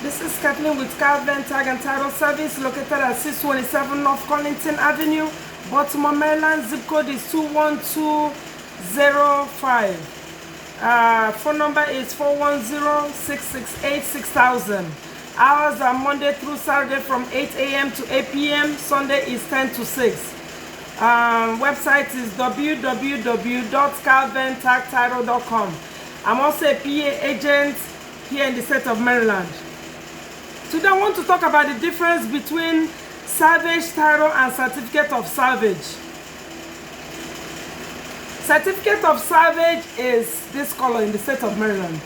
This is Kathleen with Kal-Ven Tag and Title Service, located at 627 North Collington Avenue, Baltimore, Maryland. Zip code is 21205. Phone number is 410-668-6000. Hours are Monday through Saturday from 8 a.m. to 8 p.m. Sunday is 10 to 6. Website is www.kalventagtitle.com. I'm also a PA agent here in the state of Maryland. Today I want to talk about the difference between salvage title and certificate of salvage. Certificate of salvage is this color in the state of Maryland.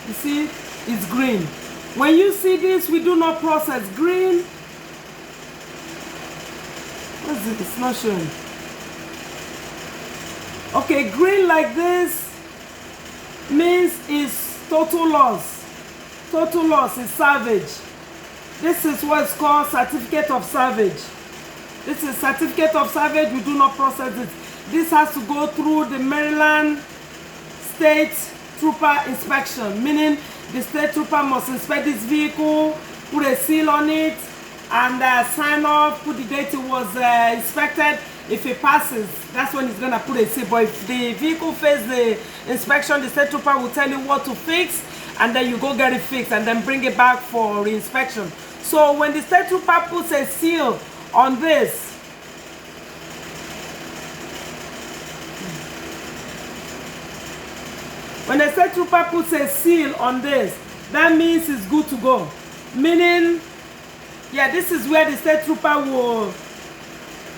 You see, it's green. When you see this, we do not process green. What is it? It's not showing. Okay, green like this means it's total loss. Total loss is salvage. This is what's called certificate of salvage. This is certificate of salvage. We do not process it. This has to go through the Maryland State Trooper inspection, meaning the state trooper must inspect this vehicle, put a seal on it, and sign off, put the date it was inspected. If it passes, that's when he's going to put a seal. But if the vehicle fails the inspection, the state trooper will tell you what to fix, and then you go get it fixed and then bring it back for reinspection. So when the state trooper puts a seal on this, when the state trooper puts a seal on this, that means it's good to go. Meaning, yeah, this is where the state trooper will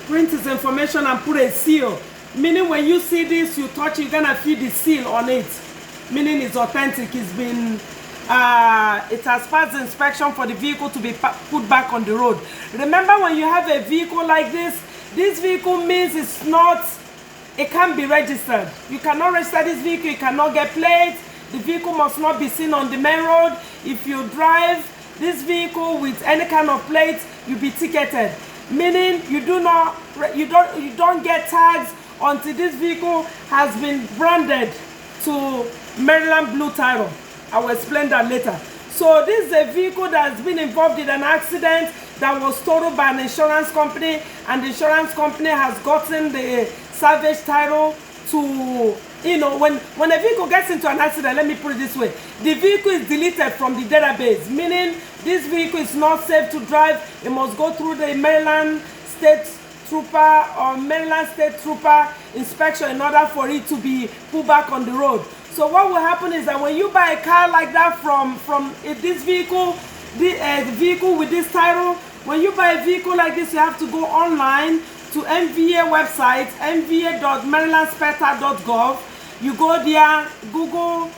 print his information and put a seal. Meaning when you see this, you touch it, you're gonna feel the seal on it. Meaning it's authentic, it's been, it has passed the inspection for the vehicle to be put back on the road. Remember, when you have a vehicle like this vehicle means it's not, it can't be registered. You cannot register this vehicle, you cannot get plates, the vehicle must not be seen on the main road. If you drive this vehicle with any kind of plate, you'll be ticketed. Meaning you don't get tags until this vehicle has been branded to Maryland Blue Title. I will explain that later. So this is a vehicle that has been involved in an accident that was totaled by an insurance company, and the insurance company has gotten the salvage title to, you know, when a vehicle gets into an accident, let me put it this way, the vehicle is deleted from the database, meaning this vehicle is not safe to drive. It must go through the Maryland State Trooper or Maryland State Trooper inspection in order for it to be put back on the road. So what will happen is that when you buy a car like that from this vehicle, the vehicle with this title, when you buy a vehicle like this, you have to go online to MVA website, mva.marylandspeta.gov. You go there, Google,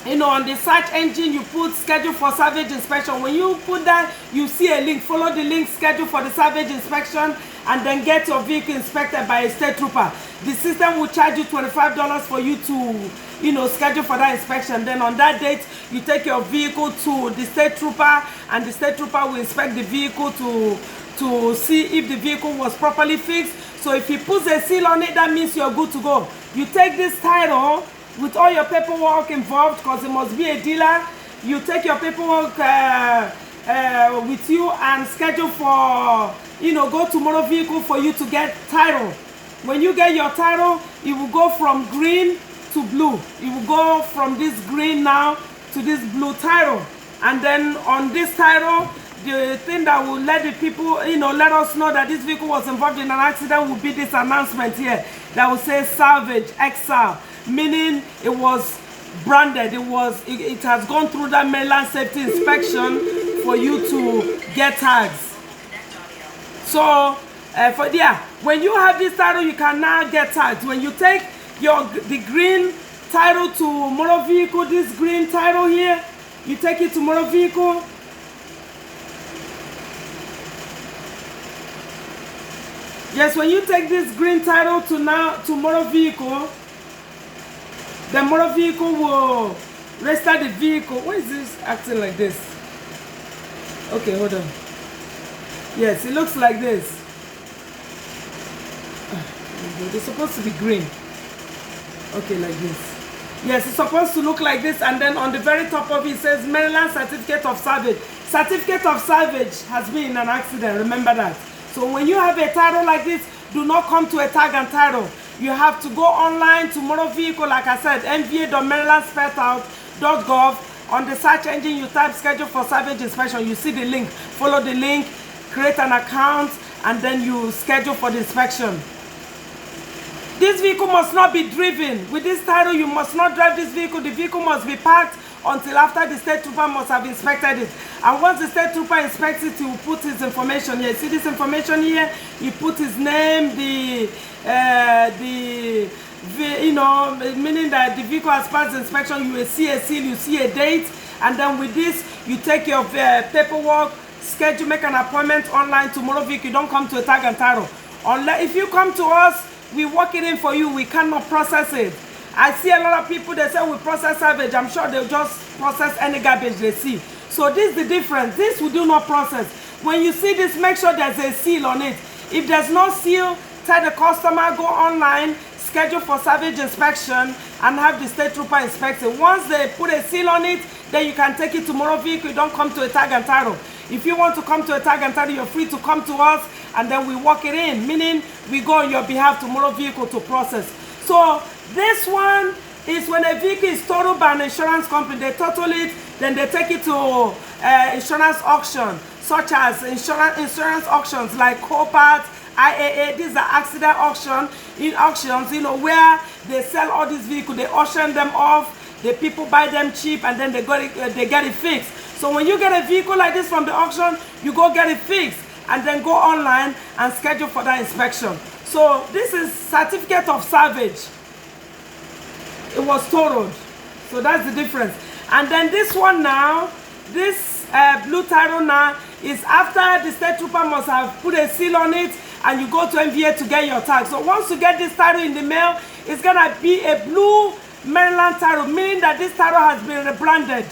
you know, on the search engine, you put schedule for salvage inspection. When you put that, you see a link. Follow the link, schedule for the salvage inspection, and then get your vehicle inspected by a state trooper. The system will charge you $25 for you to, you know, schedule for that inspection. Then on that date, you take your vehicle to the state trooper, and the state trooper will inspect the vehicle to see if the vehicle was properly fixed. So if he puts a seal on it, that means you're good to go. You take this title with all your paperwork involved, because it must be a dealer. You take your paperwork with you and schedule for, you know, go to motor vehicle for you to get title. When you get your title, it will go from green to blue. It will go from this green now to this blue title. And then on this title, the thing that will let the people, you know, let us know that this vehicle was involved in an accident will be this announcement here that will say Salvage XL, meaning it was branded, it has gone through that Maryland safety inspection for you to get tags. So when you have this title, you can now get tags. When you take the green title to motor vehicle, this green title here, you take it to motor vehicle. Yes, when you take this green title to motor vehicle, the motor vehicle will register the vehicle. Why is this acting like this? Okay, hold on. Yes, it looks like this. It's supposed to be green. Okay, like this. Yes, it's supposed to look like this, and then on the very top of it says Maryland Certificate of Salvage. Certificate of Salvage has been in an accident, remember that. So when you have a title like this, do not come to a tag and title. You have to go online to motor vehicle, like I said, mva.marylandspelled.gov. On the search engine, you type schedule for salvage inspection. You see the link. Follow the link, create an account, and then you schedule for the inspection. This vehicle must not be driven. With this title, you must not drive this vehicle. The vehicle must be parked until after the state trooper must have inspected it. And once the state trooper inspects it, he will put his information here. See this information here? He put his name, meaning that the vehicle has passed the inspection. You will see a seal, you see a date, and then with this, you take your paperwork, schedule, make an appointment online to motor vehicle. You don't come to a tag and title. Unless if you come to us, we work it in for you. We cannot process it. I see a lot of people, they say we process salvage. I'm sure they'll just process any garbage they see. So this is the difference. This we do not process. When you see this, make sure there's a seal on it. If there's no seal, tell the customer, go online, schedule for salvage inspection, and have the state trooper inspect it. Once they put a seal on it, then you can take it to motor vehicle. You don't come to a tag and title. If you want to come to a tag and title, you're free to come to us, and then we work it in, meaning we go on your behalf to motor vehicle to process. So this one is when a vehicle is totaled by an insurance company. They total it, then they take it to insurance auction, such as insurance auctions like Copart, IAA. These are accident auctions, where they sell all these vehicles. They auction them off. The people buy them cheap, and then they get it fixed. So when you get a vehicle like this from the auction, you go get it fixed, and then go online and schedule for that inspection. So this is certificate of salvage. It was totaled. So that's the difference. And then this one now, this blue title now is after the state trooper must have put a seal on it, and you go to MVA to get your tag. So once you get this title in the mail, it's gonna be a blue Maryland title, meaning that this title has been rebranded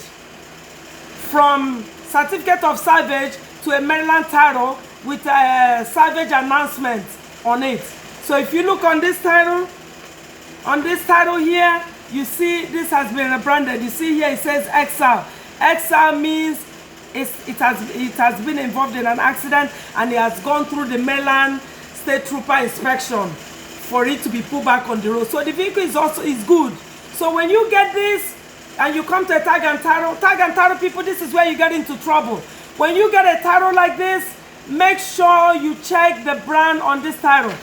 from certificate of salvage to a Maryland title with a salvage announcement on it. So if you look on this title here, you see this has been rebranded. You see here it says XR. XR means it has been involved in an accident, and it has gone through the Maryland state trooper inspection for it to be put back on the road. So the vehicle is good. So when you get this and you come to a tag and title people, this is where you get into trouble. When you get a title like this, make sure you check the brand on this title.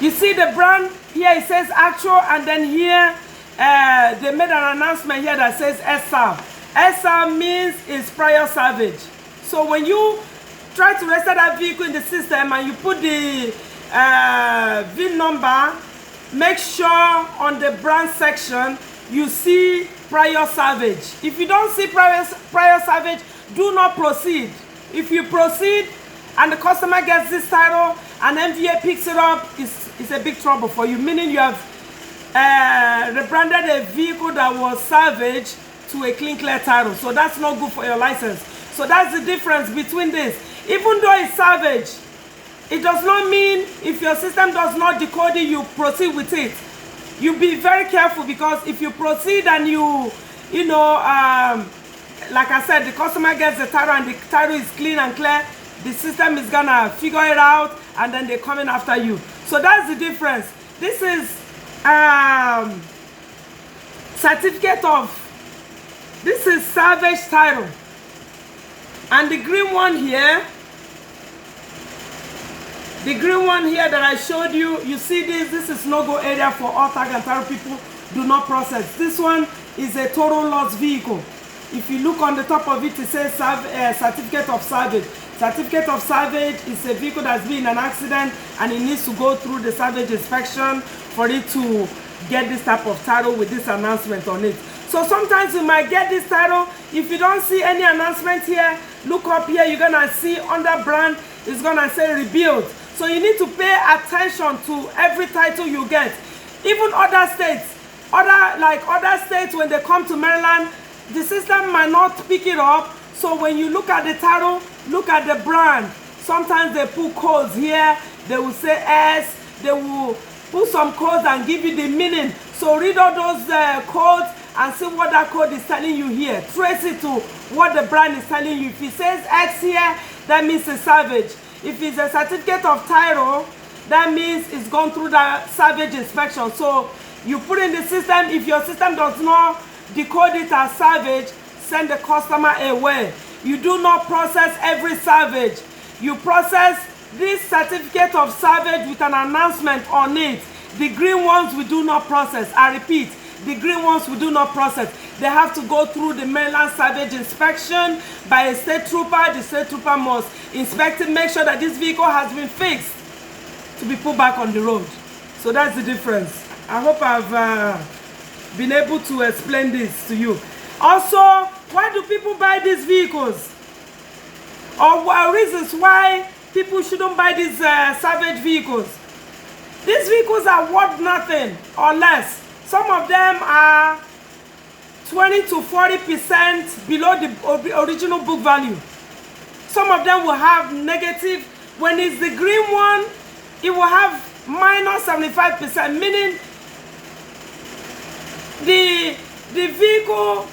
You see the brand here, it says actual, and then here they made an announcement here that says SR. SR means it's prior salvage. So when you try to register that vehicle in the system and you put the VIN number, make sure on the brand section you see prior salvage. If you don't see prior salvage, do not proceed. If you proceed and the customer gets this title and MVA picks it up, it's a big trouble for you, meaning you have rebranded a vehicle that was salvage to a clean clear title. So that's not good for your license. So that's the difference between this. Even though it's salvage, it does not mean if your system does not decode it, you proceed with it. You be very careful, because if you proceed and like I said, the customer gets the title and the title is clean and clear, the system is gonna figure it out, and then they're coming after you. So that's the difference. This is this is salvage title. And the green one here, that I showed you, you see this is no-go area for all tag and title people. Do not process. This one is a total loss vehicle. If you look on the top of it, it says certificate of salvage. Certificate of salvage is a vehicle that's been in an accident, and it needs to go through the salvage inspection for it to get this type of title with this announcement on it. So sometimes you might get this title. If you don't see any announcement here, look up here, you're gonna see under brand, it's gonna say rebuild. So you need to pay attention to every title you get. Even other states, when they come to Maryland, the system might not pick it up. So when you look at the title, look at the brand. Sometimes they put codes here, they will say S, they will put some codes and give you the meaning. So read all those codes and see what that code is telling you here. Trace it to what the brand is telling you. If it says X here, that means it's Salvage. If it's a certificate of title, that means it's gone through the Salvage inspection. So you put in the system. If your system does not decode it as Salvage, send the customer away. You do not process every Salvage. You process this certificate of Salvage with an announcement on it. The green ones we do not process. I repeat, the green ones we do not process. They have to go through the Maryland Salvage inspection by a state trooper. The state trooper must inspect it, make sure that this vehicle has been fixed to be put back on the road. So that's the difference. I hope I've been able to explain this to you. Also, why do people buy these vehicles? Or reasons why people shouldn't buy these Salvage vehicles. These vehicles are worth nothing or less. Some of them are 20 to 40% below the original book value. Some of them will have negative. When it's the green one, it will have minus 75%, meaning the vehicle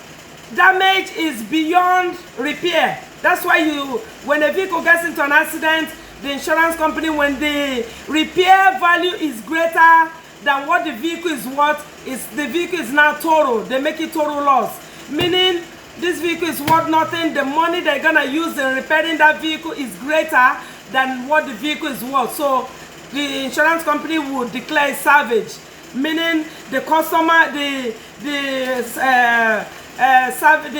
damage is beyond repair. That's why when a vehicle gets into an accident, the insurance company, when the repair value is greater than what the vehicle is worth, the vehicle is now total. They make it total loss. Meaning this vehicle is worth nothing. The money they're gonna use in repairing that vehicle is greater than what the vehicle is worth. So the insurance company will declare Salvage. Meaning the customer, the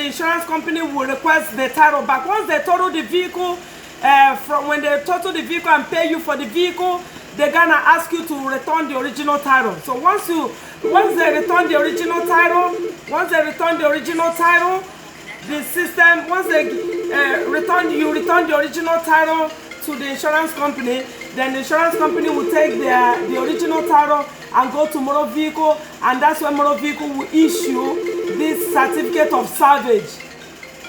insurance company will request the title back. Once they total the vehicle, when they total the vehicle and pay you for the vehicle, they're gonna ask you to return the original title. So once they return the original title, the system, once they return the original title to the insurance company, then the insurance company will take the original title and go to motor vehicle, and that's when motor vehicle will issue this certificate of Salvage,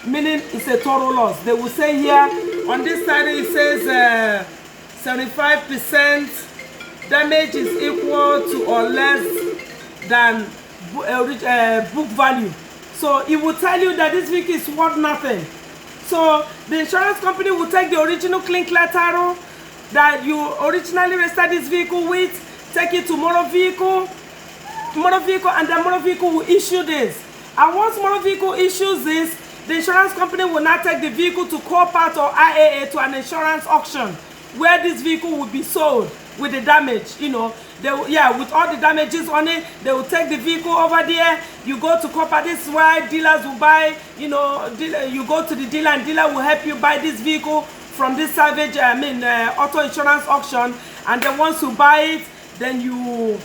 meaning it's a total loss. They will say here on this title, it says 75% damage is equal to or less than book value. So it will tell you that this vehicle is worth nothing. So the insurance company will take the original clean clear title that you originally registered this vehicle with, take it to motor vehicle, and then motor vehicle will issue this. And once motor vehicle issues this, the insurance company will now take the vehicle to Copart or IAA to an insurance auction where this vehicle will be sold with the damage, with all the damages on it. They will take the vehicle over there. You go to Copart. This is why dealers will buy, you go to the dealer and dealer will help you buy this vehicle from this Salvage, auto insurance auction. And then once you buy it, then you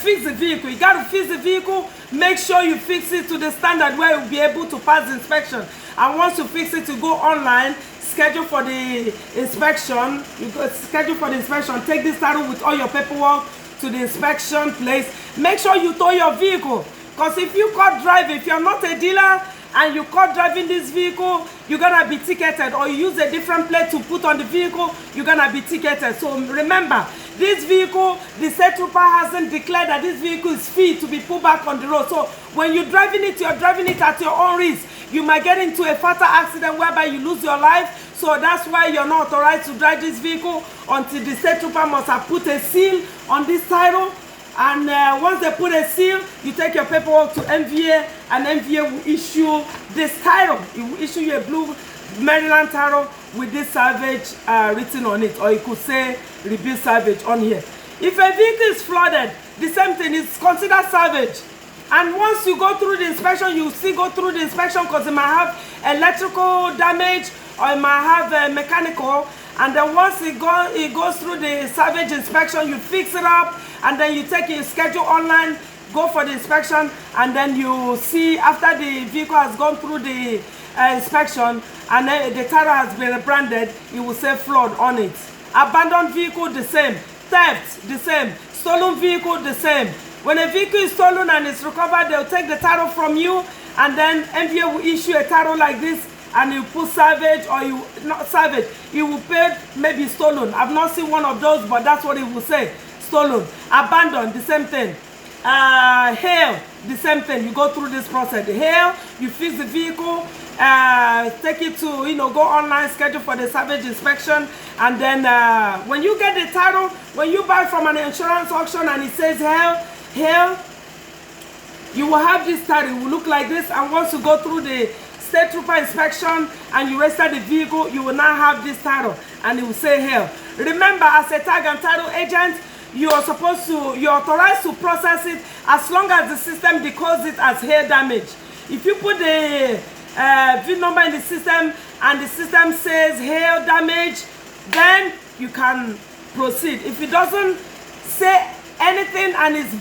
fix the vehicle. You got to fix the vehicle. Make sure you fix it to the standard where you'll be able to pass the inspection. And once you fix it, you go online, schedule for the inspection. Take this title with all your paperwork to the inspection place. Make sure you tow your vehicle. Because if you caught driving, if you're not a dealer and you caught driving this vehicle, you're gonna be ticketed, or you use a different plate to put on the vehicle, you're gonna be ticketed. So remember, this vehicle, the state trooper hasn't declared that this vehicle is fit to be put back on the road. So when you're driving it at your own risk. You might get into a fatal accident whereby you lose your life. So that's why you're not authorized to drive this vehicle until the state trooper must have put a seal on this title. And once they put a seal, you take your paperwork to MVA, and MVA will issue this title. It will issue you a blue Maryland title with this Salvage written on it, or you could say rebuild Salvage on here. If a vehicle is flooded, the same thing is considered Salvage. And once you go through the inspection, you still go through the inspection because it might have electrical damage or it might have mechanical. And then once it goes through the Salvage inspection, you fix it up, and then you take your schedule online, go for the inspection, and then you see after the vehicle has gone through the inspection and then the title has been rebranded, you will say flood on it. Abandoned vehicle, the same. Theft, the same. Stolen vehicle, the same. When a vehicle is stolen and it's recovered, they'll take the title from you, and then MVA will issue a title like this, and you put Salvage, or you not Salvage, you will pay maybe stolen. I've not seen one of those, but that's what it will say. Stolen. Abandoned, the same thing. Hail, the same thing. You go through this process. The hail, you fix the vehicle, take it to, you know, go online, schedule for the salvage inspection, and then when you get the title, when you buy from an insurance auction and it says hail, you will have this title. It will look like this, and once you go through the state trooper inspection and you register the vehicle, you will now have this title, and it will say hail. Remember, as a tag and title agent, you're authorized to process it as long as the system decodes it as hail damage. If you put the VIN number in the system and the system says hail damage, then you can proceed. If it doesn't say anything and it's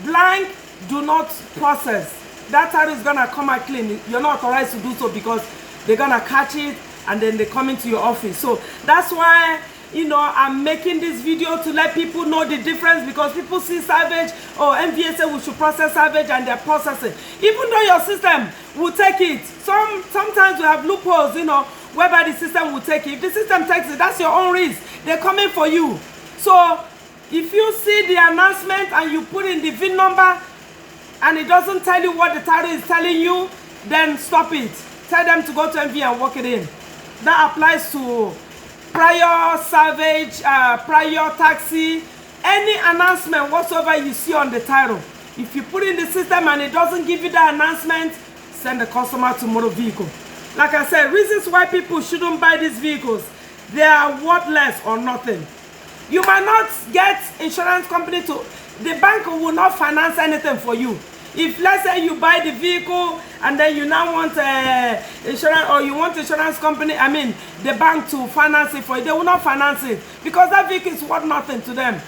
blank, do not process. That title is gonna come out clean. You're not authorized to do so because they're gonna catch it and then they come into your office. So that's why, you know, I'm making this video to let people know the difference, because people see salvage, or MVA say we should process salvage, and they're processing. Even though your system will take it, sometimes we have loopholes, you know, whereby the system will take it. If the system takes it, that's your own risk. They're coming for you. So if you see the announcement and you put in the VIN number and it doesn't tell you what the title is telling you, then stop it. Tell them to go to MV and work it in. That applies to prior salvage, prior taxi, any announcement whatsoever you see on the title. If you put in the system and it doesn't give you that announcement, send the customer to motor vehicle. Like I said, reasons why people shouldn't buy these vehicles: they are worthless or nothing. You might not get insurance company to, the bank will not finance anything for you. If, let's say, you buy the vehicle and then you now want insurance, or you want insurance company, I mean the bank, to finance it for you, they will not finance it because that vehicle is worth nothing to them.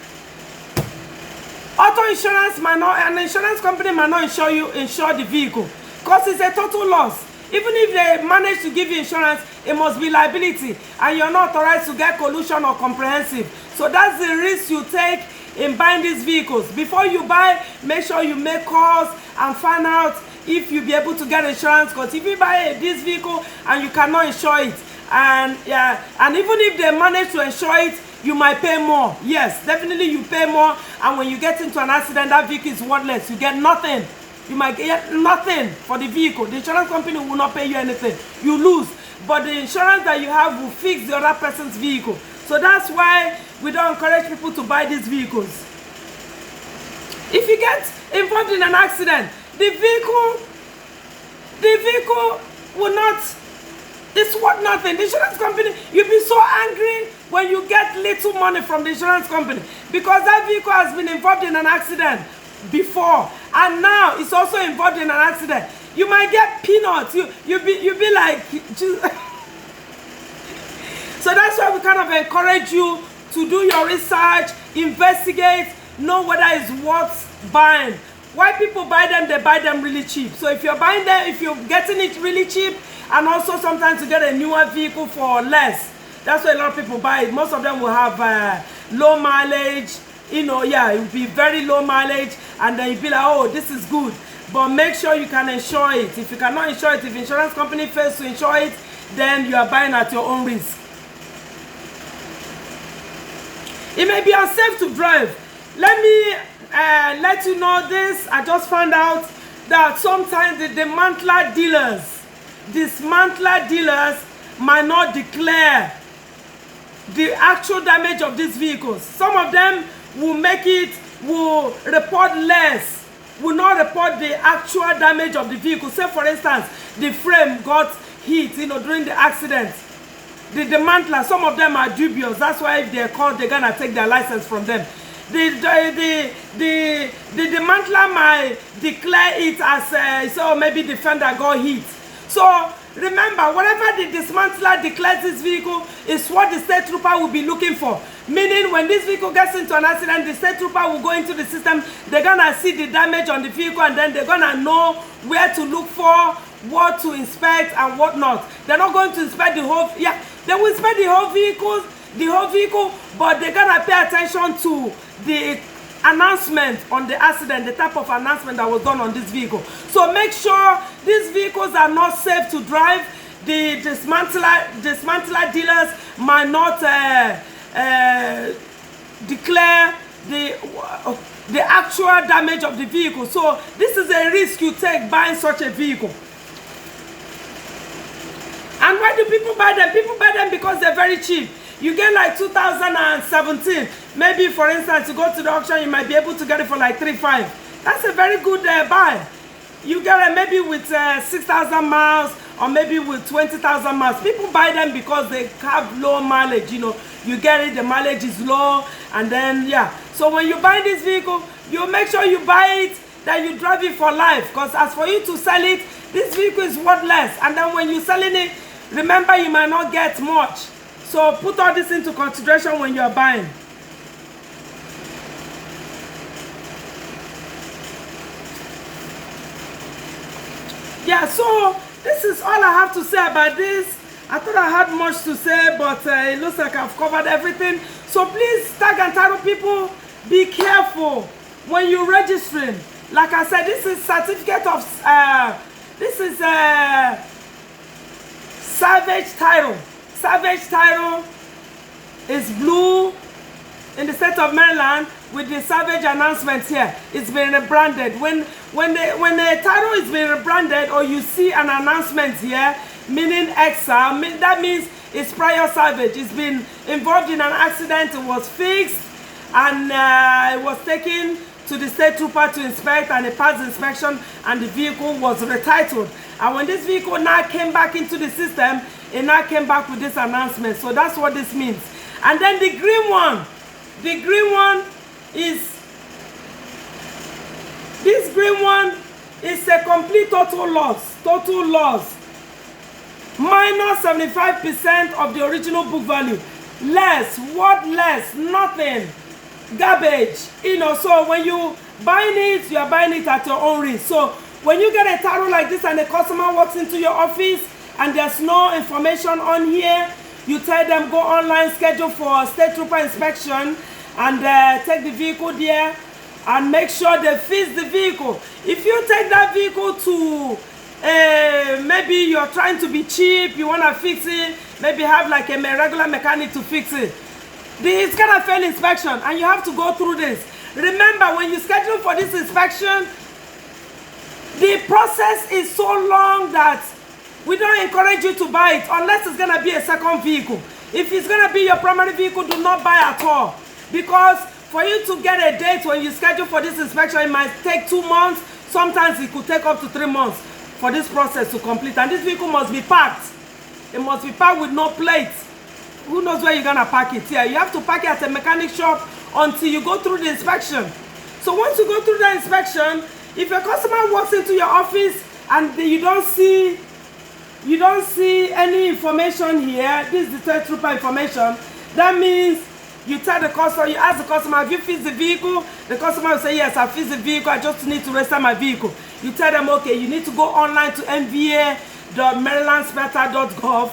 Auto insurance might not, an insurance company might not insure the vehicle because it's a total loss. Even if they manage to give you insurance, it must be liability, and you're not authorized to get collusion or comprehensive. So that's the risk you take in buying these vehicles. Before you buy, make sure you make calls and find out if you'll be able to get insurance, because if you buy this vehicle and you cannot insure it, and even if they manage to insure it, you might pay more. Yes, definitely you pay more, and when you get into an accident, that vehicle is worthless. You get nothing. You might get nothing for the vehicle. The insurance company will not pay you anything. You lose. But the insurance that you have will fix the other person's vehicle. So that's why we don't encourage people to buy these vehicles. If you get involved in an accident, the vehicle will not, it's worth nothing. The insurance company, you'll be so angry when you get little money from the insurance company, because that vehicle has been involved in an accident before, and now it's also involved in an accident. You might get peanuts. You'll be like, so that's why we kind of encourage you to do your research, investigate, know whether it's worth buying. Why people buy them? They buy them really cheap. So if you're buying them, if you're getting it really cheap, and also sometimes you get a newer vehicle for less, that's why a lot of people buy it. Most of them will have low mileage. You know, yeah, it will be very low mileage, and then you'll be like, oh, this is good. But make sure you can insure it. If you cannot insure it, if the insurance company fails to insure it, then you are buying at your own risk. It may be unsafe to drive. Let me let you know this. I just found out that sometimes the dismantler dealers might not declare the actual damage of these vehicles. Some of them will report less, will not report the actual damage of the vehicle. Say for instance, the frame got hit, you know, during the accident. The dismantler, some of them are dubious. That's why if they're caught, they're gonna take their license from them. The dismantler might declare it as so maybe the fender got hit. So remember, whatever the dismantler declares this vehicle is what the state trooper will be looking for. Meaning, when this vehicle gets into an accident, the state trooper will go into the system. They're gonna see the damage on the vehicle, and then they're gonna know where to look for, what to inspect, and what not. They're not going to inspect the whole. Yeah, they will inspect the whole vehicle, but they're gonna pay attention to the announcement on the accident, the type of announcement that was done on this vehicle. So make sure these vehicles are not safe to drive. The dismantler dealers might not declare the the actual damage of the vehicle. So this is a risk you take buying such a vehicle. And why do people buy them? People buy them because they're very cheap. You get like 2017, maybe for instance, you go to the auction, you might be able to get it for like 3.5. That's a very good buy. You get it maybe with 6,000 miles or maybe with 20,000 miles. People buy them because they have low mileage, you know. You get it, the mileage is low, and then, yeah. So when you buy this vehicle, you make sure you buy it, that you drive it for life. Because as for you to sell it, this vehicle is worthless. And then when you're selling it, remember you might not get much. So put all this into consideration when you're buying. Yeah, so this is all I have to say about this. I thought I had much to say, but it looks like I've covered everything. So please, tag and title people, be careful when you're registering. Like I said, this is certificate of, this is Salvage title. Salvage title is blue in the state of Maryland with the Salvage announcement here. It's been rebranded. When the title is being rebranded, or you see an announcement here, meaning exile, that means it's prior salvage. It's been involved in an accident, it was fixed, and it was taken to the state trooper to inspect, and it passed inspection, and the vehicle was retitled. And when this vehicle now came back into the system, it now came back with this announcement. So that's what this means. And then the green one is, this green one is a complete total loss. Minus 75% of the original book value. Less, worthless, nothing, garbage. You know, so when you buying it, you are buying it at your own risk. So when you get a title like this and a customer walks into your office and there's no information on here, you tell them go online, schedule for state trooper inspection, and take the vehicle there and make sure they fix the vehicle. If you take that vehicle to maybe you're trying to be cheap, you want to fix it, maybe have like a regular mechanic to fix it, it's gonna fail inspection and you have to go through this. Remember, when you schedule for this inspection, the process is so long that we don't encourage you to buy it unless it's gonna be a second vehicle. If it's gonna be your primary vehicle, do not buy at all, because for you to get a date when you schedule for this inspection, it might take 2 months. Sometimes it could take up to 3 months for this process to complete. And this vehicle must be packed. It must be packed with no plates. Who knows where you're gonna park it? Yeah, you have to park it at a mechanic shop until you go through the inspection. So once you go through the inspection, if a customer walks into your office and you don't see any information here, this is the state trooper information, that means you tell the customer, you ask the customer, have you fixed the vehicle? The customer will say, yes, I fixed the vehicle, I just need to register my vehicle. You tell them, okay, you need to go online to nva.marylandspector.gov,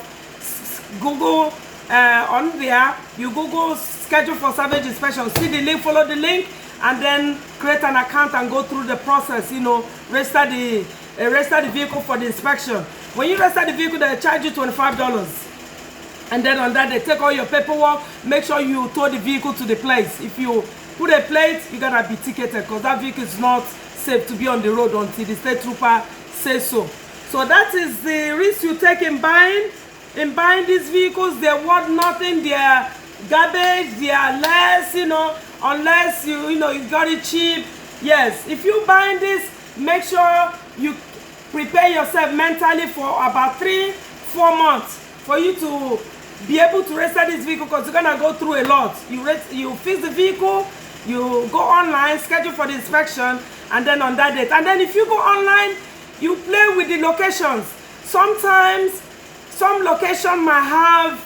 Google on there, you Google schedule for salvage inspection, see the link, follow the link, and then create an account and go through the process, you know, register the vehicle for the inspection. When you register the vehicle, they charge you $25. And then on that, they take all your paperwork, make sure you tow the vehicle to the place. If you put a plate, you're gonna be ticketed because that vehicle is not safe to be on the road until the state trooper says so. So that is the risk you take in buying. In buying these vehicles, they're worth nothing, they're garbage, they are less, you know, unless you got it cheap. Yes, if you're buying this, make sure you prepare yourself mentally for about 3-4 months for you to be able to register this vehicle, because you're gonna go through a lot. You fix the vehicle, you go online, schedule for the inspection, and then on that date. And then if you go online, you play with the locations. Sometimes some location might have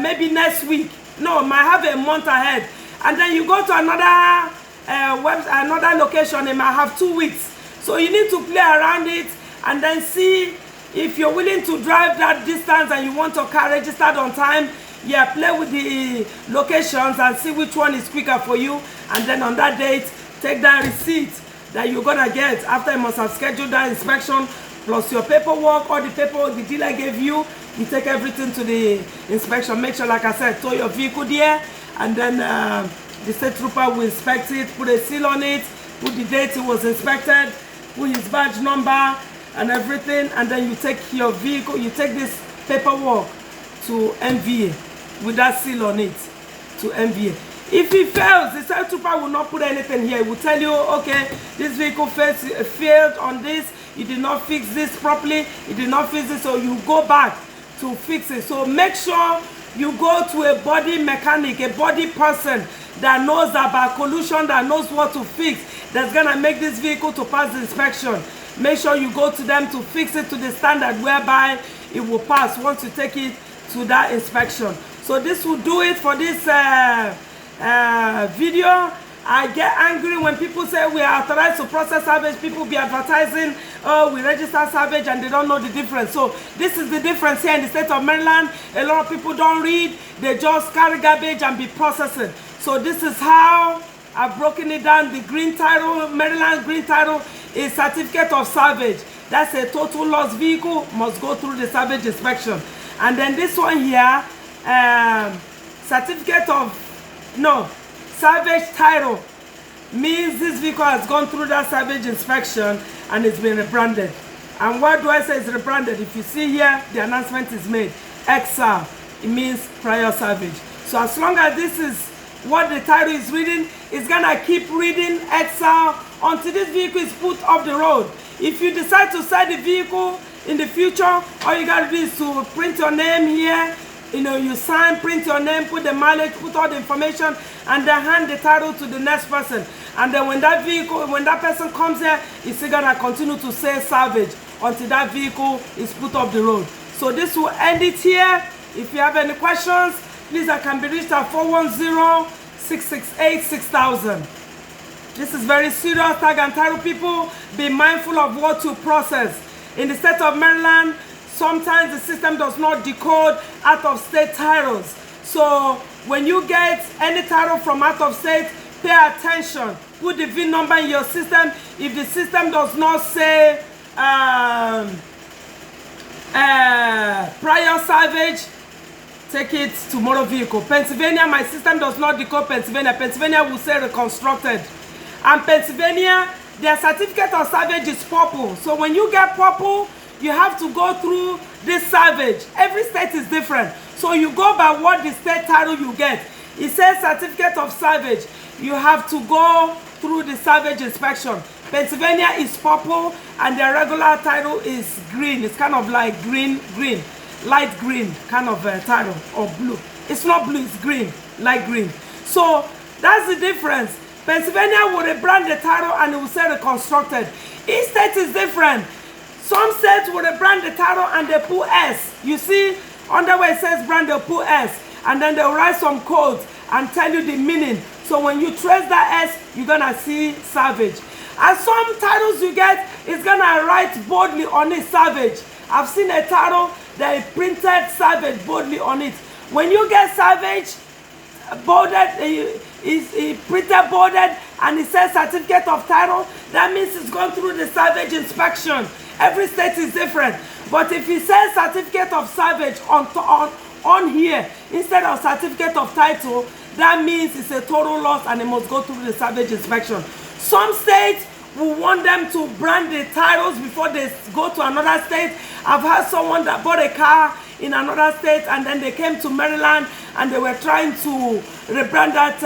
maybe next week, no, might have a month ahead, and then you go to another another location, it might have 2 weeks. So you need to play around it and then see if you're willing to drive that distance and you want your car registered on time. Yeah, play with the locations and see which one is quicker for you, and then on that date take that receipt that you're gonna get after you must have scheduled that inspection, plus your paperwork, all the paperwork the dealer gave you. You take everything to the inspection. Make sure, like I said, tow your vehicle there, and then The state trooper will inspect it, put a seal on it, put the date it was inspected, put his badge number and everything, and then you take your vehicle, you take this paperwork to MVA with that seal on it to MVA. If he fails, the state trooper will not put anything here. He will tell you, okay, this vehicle failed on this, you did not fix this properly, you did not fix it, so you go back to fix it. So make sure you go to a body mechanic, a body person that knows about collision, that knows what to fix, that's gonna make this vehicle to pass the inspection. Make sure you go to them to fix it to the standard whereby it will pass once you take it to that inspection. So this will do it for this video. I get angry when people say we are authorized to process salvage. People be advertising, oh, we register salvage, and they don't know the difference. So this is the difference here in the state of Maryland. A lot of people don't read. They just carry garbage and be processing. So this is how I've broken it down. The green title, Maryland green title, is certificate of salvage. That's a total loss vehicle, must go through the salvage inspection. And then this one here, certificate of, no, salvage title means this vehicle has gone through that salvage inspection and it's been rebranded. And what do I say is rebranded? If you see here, the announcement is made. XR, it means prior salvage. So as long as this is what the title is reading, it's gonna keep reading XR until this vehicle is put off the road. If you decide to sell the vehicle in the future, all you gotta do is to print your name here. You know, you sign, print your name, put the mileage, put all the information, and then hand the title to the next person. And then when that vehicle, when that person comes here, it's still gonna continue to say salvage until that vehicle is put off the road. So this will end it here. If you have any questions, please, I can be reached at 410-668-6000. This is very serious. Tag and title people, be mindful of what you process. In the state of Maryland, sometimes the system does not decode out-of-state titles. So when you get any title from out of state, pay attention. Put the VIN number in your system. If the system does not say prior salvage, take it to motor vehicle. Pennsylvania, my system does not decode Pennsylvania. Pennsylvania will say reconstructed. And Pennsylvania, their certificate of salvage is purple. So when you get purple, you have to go through this salvage. Every state is different. So you go by what the state title you get. It says certificate of salvage. You have to go through the salvage inspection. Pennsylvania is purple and their regular title is green. It's kind of like green, light green kind of title, or blue. It's not blue, it's green, light green. So that's the difference. Pennsylvania will rebrand the title and it will say reconstructed. Each state is different. Some states will rebrand the title and they put S. You see, under where it says brand, they'll put S. And then they'll write some codes and tell you the meaning. So when you trace that S, you're gonna see salvage. And some titles you get, it's gonna write boldly on it, salvage. I've seen a title that printed salvage boldly on it. When you get salvage, bolded, is printed bolded, and it says certificate of title, that means it's gone through the salvage inspection. Every state is different. But if it says certificate of salvage on here instead of certificate of title, that means it's a total loss and it must go through the salvage inspection. Some states will want them to brand the titles before they go to another state. I've had someone that bought a car in another state and then they came to Maryland and they were trying to rebrand that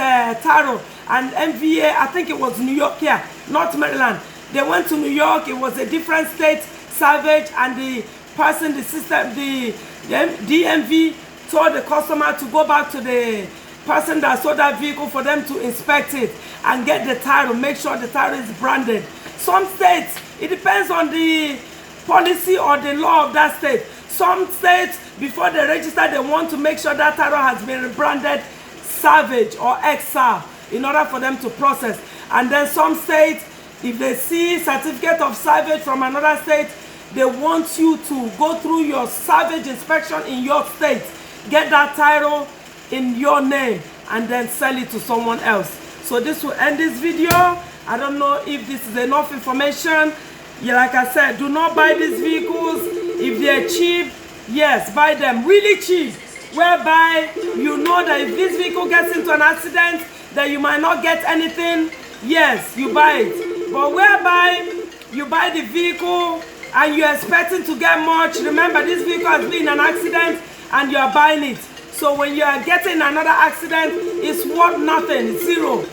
title. And MVA, I think it was New York here, not Maryland. They went to New York, it was a different state, salvage, and the person, the system, the DMV told the customer to go back to the person that sold that vehicle for them to inspect it and get the title, make sure the title is branded. Some states, it depends on the policy or the law of that state. Some states, before they register, they want to make sure that title has been rebranded Salvage or XR in order for them to process. And then some states, if they see certificate of salvage from another state, they want you to go through your salvage inspection in your state, get that title in your name, and then sell it to someone else. So this will end this video. I don't know if this is enough information. Yeah, like I said, do not buy these vehicles. If they're cheap, yes, buy them really cheap, whereby you know that if this vehicle gets into an accident, that you might not get anything, yes, you buy it. But whereby you buy the vehicle and you're expecting to get much, remember this vehicle has been in an accident and you're buying it. So when you are getting another accident, it's worth nothing, it's zero.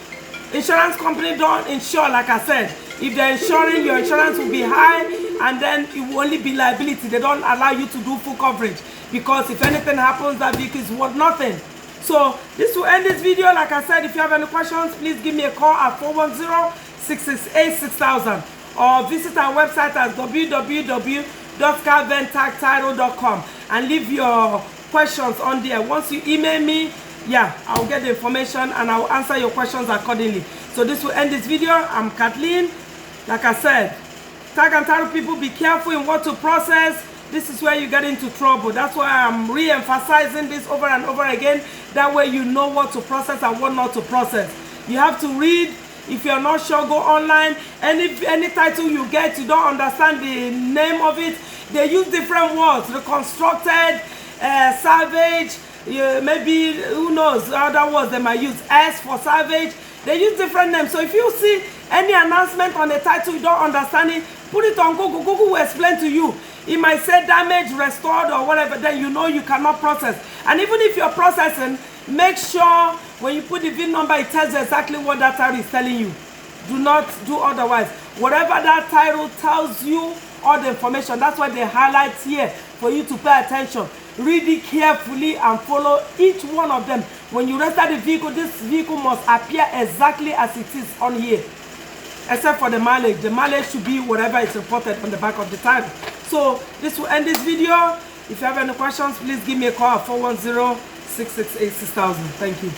Insurance company don't insure, like I said. If they're insuring, your insurance will be high, and then it will only be liability. They don't allow you to do full coverage, because if anything happens, that vehicle is worth nothing. So this will end this video. Like I said, if you have any questions, please give me a call at 410-668-6000, or visit our website at www.kalventagtitle.com and leave your questions on there. Once you email me, yeah, I'll get the information and I'll answer your questions accordingly. So this will end this video. I'm Kathleen. Like I said, tag and title people, be careful in what to process. This is where you get into trouble. That's why I'm re-emphasizing this over and over again. That way you know what to process and what not to process. You have to read. If you're not sure, go online. Any title you get, you don't understand the name of it, they use different words. Reconstructed, salvage, maybe, who knows, other words they might use. S for salvage. They use different names. So if you see any announcement on a title you don't understand it, put it on Google. Google will explain to you. It might say damaged, restored, or whatever. Then you know you cannot process. And even if you're processing, make sure when you put the VIN number, it tells you exactly what that title is telling you. Do not do otherwise. Whatever that title tells you, all the information, that's why they highlight here for you to pay attention. Read it carefully and follow each one of them. When you register the vehicle, this vehicle must appear exactly as it is on here, except for the mileage. The mileage should be whatever is reported on the back of the title. So this will end this video. If you have any questions, please give me a call at 410-668-6000. Thank you.